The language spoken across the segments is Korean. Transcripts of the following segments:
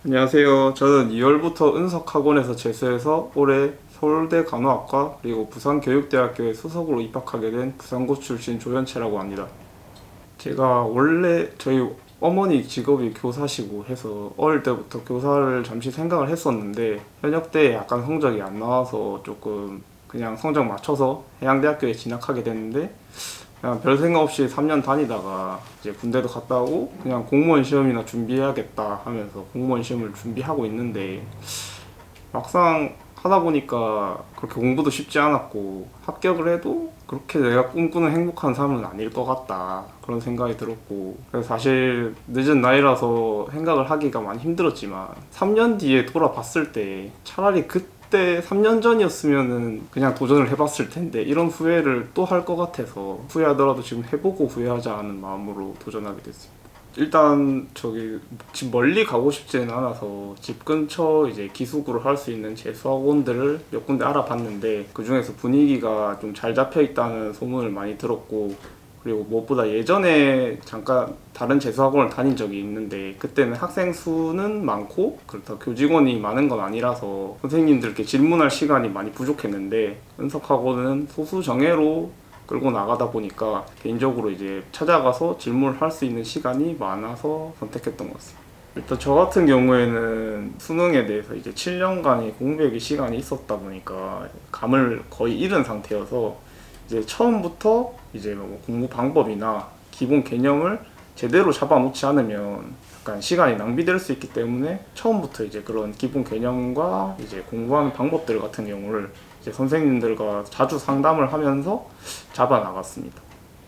안녕하세요. 저는 2월부터 은석학원에서 재수해서 올해 서울대 간호학과 그리고 부산교육대학교에 수석으로 입학하게 된 부산고 출신 조현채라고 합니다. 제가 원래 저희 어머니 직업이 교사시고 해서 어릴 때부터 교사를 잠시 생각을 했었는데 현역 때 약간 성적이 안 나와서 조금 그냥 성적 맞춰서 해양대학교에 진학하게 됐는데 그냥 별 생각 없이 3년 다니다가 이제 군대도 갔다 오고 그냥 공무원 시험이나 준비해야겠다 하면서 공무원 시험을 준비하고 있는데 막상 하다 보니까 그렇게 공부도 쉽지 않았고 합격을 해도 그렇게 내가 꿈꾸는 행복한 삶은 아닐 것 같다 그런 생각이 들었고 그래서 사실 늦은 나이라서 생각을 하기가 많이 힘들었지만 3년 뒤에 돌아봤을 때 차라리 그때 3년 전이었으면은 그냥 도전을 해봤을 텐데 이런 후회를 또 할 것 같아서 후회하더라도 지금 해보고 후회하자 하는 마음으로 도전하게 됐습니다. 일단 저기 집 멀리 가고 싶지는 않아서 집 근처 이제 기숙으로 할 수 있는 재수학원들을 몇 군데 알아봤는데 그 중에서 분위기가 좀 잘 잡혀 있다는 소문을 많이 들었고 그리고 무엇보다 예전에 잠깐 다른 재수학원을 다닌 적이 있는데 그때는 학생 수는 많고 그렇다고 교직원이 많은 건 아니라서 선생님들께 질문할 시간이 많이 부족했는데 은석학원은 소수 정예로 끌고 나가다 보니까 개인적으로 이제 찾아가서 질문을 할 수 있는 시간이 많아서 선택했던 것 같습니다. 일단 저 같은 경우에는 수능에 대해서 이제 7년간의 공백의 시간이 있었다 보니까 감을 거의 잃은 상태여서 이제 처음부터 이제 뭐 공부 방법이나 기본 개념을 제대로 잡아놓지 않으면 약간 시간이 낭비될 수 있기 때문에 처음부터 이제 그런 기본 개념과 이제 공부하는 방법들 같은 경우를 이제 선생님들과 자주 상담을 하면서 잡아 나갔습니다.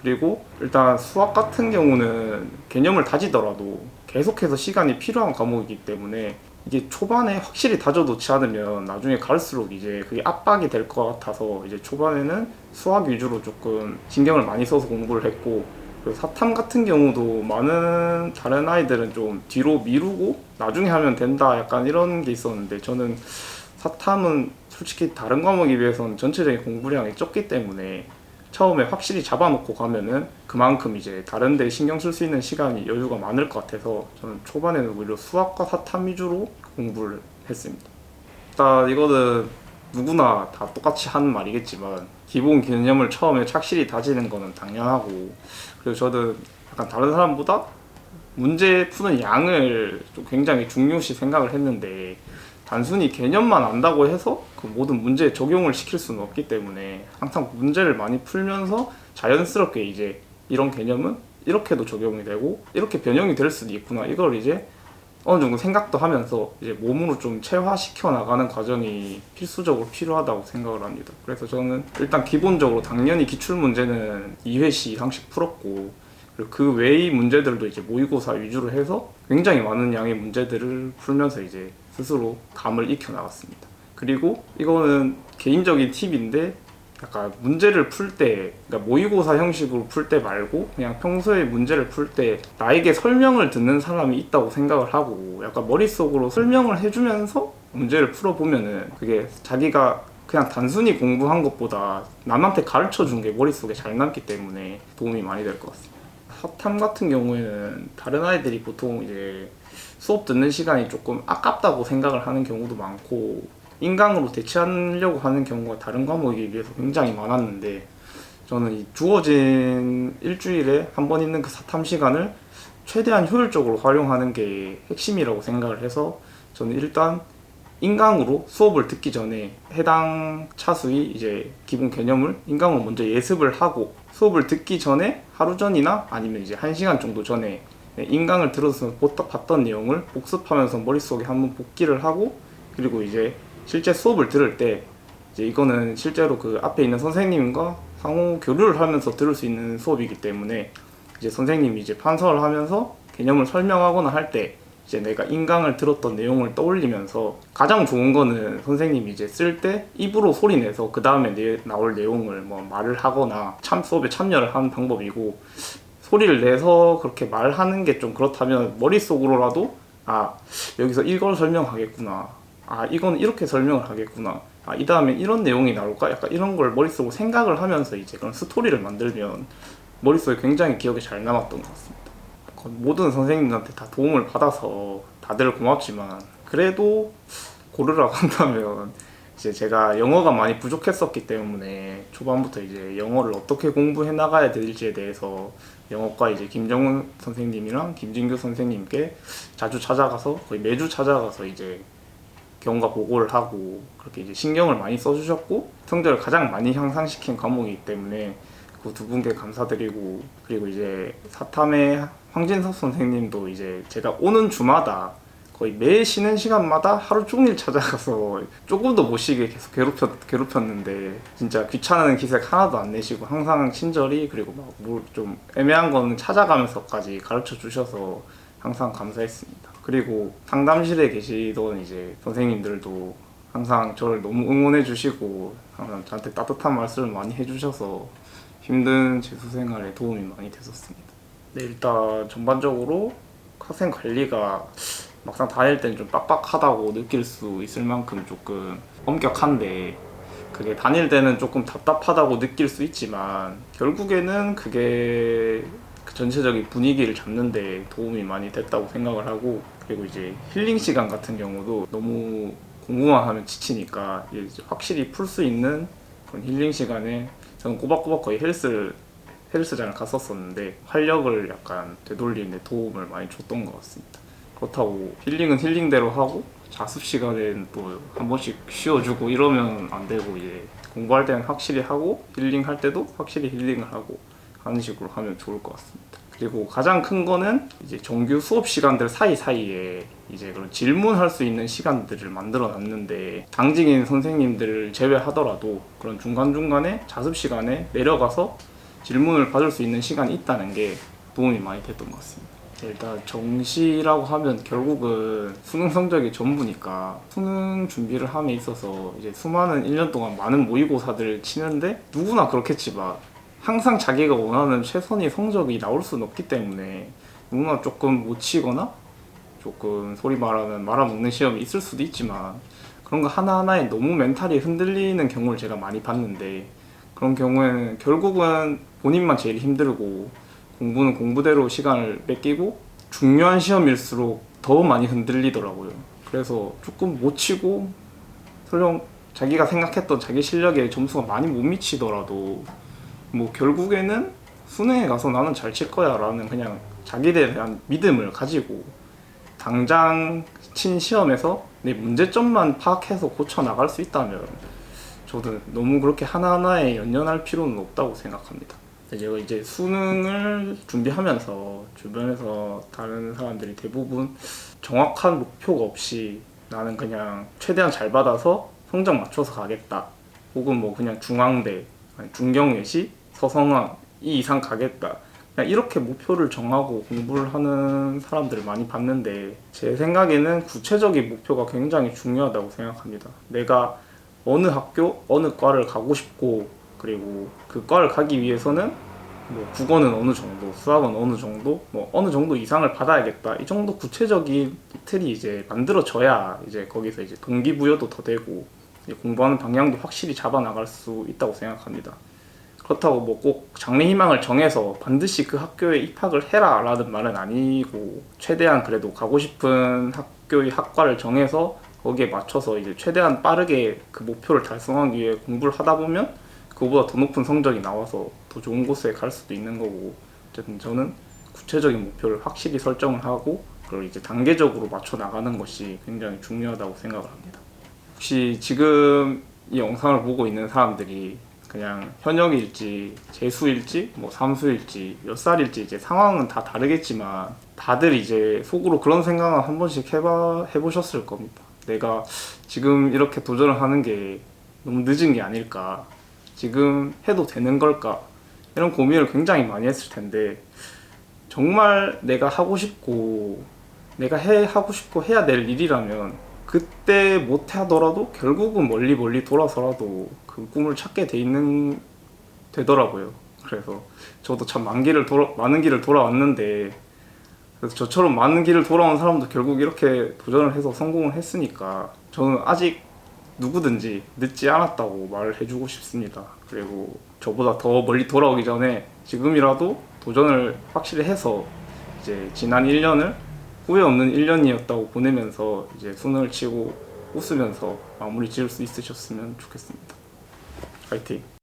그리고 일단 수학 같은 경우는 개념을 다지더라도 계속해서 시간이 필요한 과목이기 때문에 이게 초반에 확실히 다져놓지 않으면 나중에 갈수록 이제 그게 압박이 될 것 같아서 이제 초반에는 수학 위주로 조금 신경을 많이 써서 공부를 했고 그리고 사탐 같은 경우도 많은 다른 아이들은 좀 뒤로 미루고 나중에 하면 된다 약간 이런 게 있었는데 저는 사탐은 솔직히 다른 과목에 비해서는 전체적인 공부량이 적기 때문에 처음에 확실히 잡아놓고 가면은 그만큼 이제 다른 데 신경 쓸 수 있는 시간이 여유가 많을 것 같아서 저는 초반에는 오히려 수학과 사탐 위주로 공부를 했습니다. 일단 이거는 누구나 다 똑같이 하는 말이겠지만 기본 개념을 처음에 착실히 다지는 거는 당연하고 그리고 저는 약간 다른 사람보다 문제 푸는 양을 좀 굉장히 중요시 생각을 했는데 단순히 개념만 안다고 해서 그 모든 문제에 적용을 시킬 수는 없기 때문에 항상 문제를 많이 풀면서 자연스럽게 이제 이런 개념은 이렇게도 적용이 되고 이렇게 변형이 될 수도 있구나 이걸 이제 어느 정도 생각도 하면서 이제 몸으로 좀 체화시켜 나가는 과정이 필수적으로 필요하다고 생각을 합니다. 그래서 저는 일단 기본적으로 당연히 기출 문제는 2회시 이상씩 풀었고 그리고 그 외의 문제들도 이제 모의고사 위주로 해서 굉장히 많은 양의 문제들을 풀면서 이제 스스로 감을 익혀 나갔습니다. 그리고 이거는 개인적인 팁인데 약간 문제를 풀 때, 그러니까 모의고사 형식으로 풀 때 말고 그냥 평소에 문제를 풀 때 나에게 설명을 듣는 사람이 있다고 생각을 하고 약간 머릿속으로 설명을 해주면서 문제를 풀어보면은 그게 자기가 그냥 단순히 공부한 것보다 남한테 가르쳐 준 게 머릿속에 잘 남기 때문에 도움이 많이 될 것 같습니다. 사탐 같은 경우에는 다른 아이들이 보통 이제 수업 듣는 시간이 조금 아깝다고 생각을 하는 경우도 많고 인강으로 대체하려고 하는 경우가 다른 과목에 비해서 굉장히 많았는데 저는 이 주어진 일주일에 한 번 있는 그 사탐 시간을 최대한 효율적으로 활용하는 게 핵심이라고 생각을 해서 저는 일단 인강으로 수업을 듣기 전에 해당 차수의 이제 기본 개념을 인강으로 먼저 예습을 하고 수업을 듣기 전에 하루 전이나 아니면 이제 1시간 정도 전에 인강을 들어서 봤던 내용을 복습하면서 머릿속에 한번 복기를 하고 그리고 이제 실제 수업을 들을 때 이제 이거는 실제로 그 앞에 있는 선생님과 상호 교류를 하면서 들을 수 있는 수업이기 때문에 이제 선생님이 이제 판서를 하면서 개념을 설명하거나 할 때 이제 내가 인강을 들었던 내용을 떠올리면서 가장 좋은 거는 선생님이 이제 쓸 때 입으로 소리 내서 그 다음에 나올 내용을 뭐 말을 하거나 수업에 참여를 하는 방법이고 소리를 내서 그렇게 말하는 게 좀 그렇다면 머릿속으로라도 아 여기서 이걸 설명하겠구나 아 이건 이렇게 설명을 하겠구나 아 이 다음에 이런 내용이 나올까 약간 이런 걸 머릿속으로 생각을 하면서 이제 그런 스토리를 만들면 머릿속에 굉장히 기억에 잘 남았던 것 같습니다. 모든 선생님들한테 다 도움을 받아서 다 다들 고맙지만 그래도 고르라고 한다면 이제 제가 영어가 많이 부족했었기 때문에 초반부터 이제 영어를 어떻게 공부해 나가야 될지에 대해서 영어과 이제 김정은 선생님이랑 김진규 선생님께 자주 찾아가서 거의 매주 찾아가서 이제 경과 보고를 하고 그렇게 이제 신경을 많이 써주셨고 성적을 가장 많이 향상시킨 과목이기 때문에 그 두 분께 감사드리고, 그리고 이제 사탐의 황진섭 선생님도 이제 제가 오는 주마다 거의 매 쉬는 시간마다 하루 종일 찾아가서 조금도 못 쉬게 계속 괴롭혔는데 진짜 귀찮은 기색 하나도 안 내시고 항상 친절히, 그리고 막 뭐 좀 애매한 거는 찾아가면서까지 가르쳐 주셔서 항상 감사했습니다. 그리고 상담실에 계시던 이제 선생님들도 항상 저를 너무 응원해 주시고 항상 저한테 따뜻한 말씀을 많이 해주셔서 힘든 재수 생활에 도움이 많이 됐었습니다. 네, 일단 전반적으로 학생 관리가 막상 다닐 때는 좀 빡빡하다고 느낄 수 있을 만큼 조금 엄격한데, 그게 다닐 때는 조금 답답하다고 느낄 수 있지만 결국에는 그게 그 전체적인 분위기를 잡는 데 도움이 많이 됐다고 생각을 하고, 그리고 이제 힐링 시간 같은 경우도 너무 공부만 하면 지치니까 이제 확실히 풀 수 있는 그런 힐링 시간에 저는 꼬박꼬박 거의 헬스장을 갔었었는데 활력을 약간 되돌리는 데 도움을 많이 줬던 것 같습니다. 그렇다고 힐링은 힐링대로 하고 자습 시간에는 또 한 번씩 쉬어주고 이러면 안 되고, 이제 공부할 때는 확실히 하고 힐링할 때도 확실히 힐링을 하고 하는 식으로 하면 좋을 것 같습니다. 그리고 가장 큰 거는 이제 정규 수업 시간들 사이사이에 이제 그런 질문할 수 있는 시간들을 만들어 놨는데, 당직인 선생님들을 제외하더라도 그런 중간중간에 자습 시간에 내려가서 질문을 받을 수 있는 시간이 있다는 게 도움이 많이 됐던 것 같습니다. 일단 정시라고 하면 결국은 수능 성적이 전부니까 수능 준비를 함에 있어서 이제 수많은 1년 동안 많은 모의고사들을 치는데 누구나 그렇겠지만 항상 자기가 원하는 최선의 성적이 나올 수는 없기 때문에 누구나 조금 못 치거나 조금 소리 말하는 말아먹는 시험이 있을 수도 있지만, 그런 거 하나하나에 너무 멘탈이 흔들리는 경우를 제가 많이 봤는데, 그런 경우에는 결국은 본인만 제일 힘들고 공부는 공부대로 시간을 뺏기고 중요한 시험일수록 더 많이 흔들리더라고요. 그래서 조금 못 치고 설령 자기가 생각했던 자기 실력에 점수가 많이 못 미치더라도 뭐 결국에는 수능에 가서 나는 잘 칠 거야 라는 그냥 자기에 대한 믿음을 가지고 당장 친 시험에서 내 문제점만 파악해서 고쳐 나갈 수 있다면 저도 너무 그렇게 하나하나에 연연할 필요는 없다고 생각합니다. 제가 이제 수능을 준비하면서 주변에서 다른 사람들이 대부분 정확한 목표가 없이 나는 그냥 최대한 잘 받아서 성적 맞춰서 가겠다, 혹은 뭐 그냥 중앙대, 중경외시, 서성왕 이 이상 가겠다, 그냥 이렇게 목표를 정하고 공부를 하는 사람들을 많이 봤는데, 제 생각에는 구체적인 목표가 굉장히 중요하다고 생각합니다. 내가 어느 학교, 어느 과를 가고 싶고, 그리고 그 과를 가기 위해서는 뭐 국어는 어느 정도, 수학은 어느 정도, 뭐 어느 정도 이상을 받아야겠다, 이 정도 구체적인 틀이 이제 만들어져야 이제 거기서 이제 동기부여도 더 되고 이제 공부하는 방향도 확실히 잡아 나갈 수 있다고 생각합니다. 그렇다고 뭐 꼭 장래희망을 정해서 반드시 그 학교에 입학을 해라 라는 말은 아니고, 최대한 그래도 가고 싶은 학교의 학과를 정해서 거기에 맞춰서 이제 최대한 빠르게 그 목표를 달성하기 위해 공부를 하다 보면 그거보다 더 높은 성적이 나와서 더 좋은 곳에 갈 수도 있는 거고, 어쨌든 저는 구체적인 목표를 확실히 설정을 하고 그걸 이제 단계적으로 맞춰 나가는 것이 굉장히 중요하다고 생각을 합니다. 혹시 지금 이 영상을 보고 있는 사람들이 그냥 현역일지 재수일지 뭐 삼수일지 몇 살일지 이제 상황은 다 다르겠지만 다들 이제 속으로 그런 생각을 한 번씩 해보셨을 겁니다. 내가 지금 이렇게 도전을 하는 게 너무 늦은 게 아닐까, 지금 해도 되는 걸까, 이런 고민을 굉장히 많이 했을 텐데, 정말 내가 하고 싶고 내가 하고 싶고 해야 될 일이라면 그때 못 하더라도 결국은 멀리 돌아서라도 그 꿈을 찾게 되더라고요. 그래서 저도 참 많은 길을 돌아왔는데, 그래서 저처럼 많은 길을 돌아온 사람도 결국 이렇게 도전을 해서 성공을 했으니까 저는 아직 누구든지 늦지 않았다고 말을 해주고 싶습니다. 그리고 저보다 더 멀리 돌아오기 전에 지금이라도 도전을 확실히 해서 이제 지난 1년을 후회 없는 1년이었다고 보내면서 이제 수능을 치고 웃으면서 마무리 지을 수 있으셨으면 좋겠습니다. 화이팅!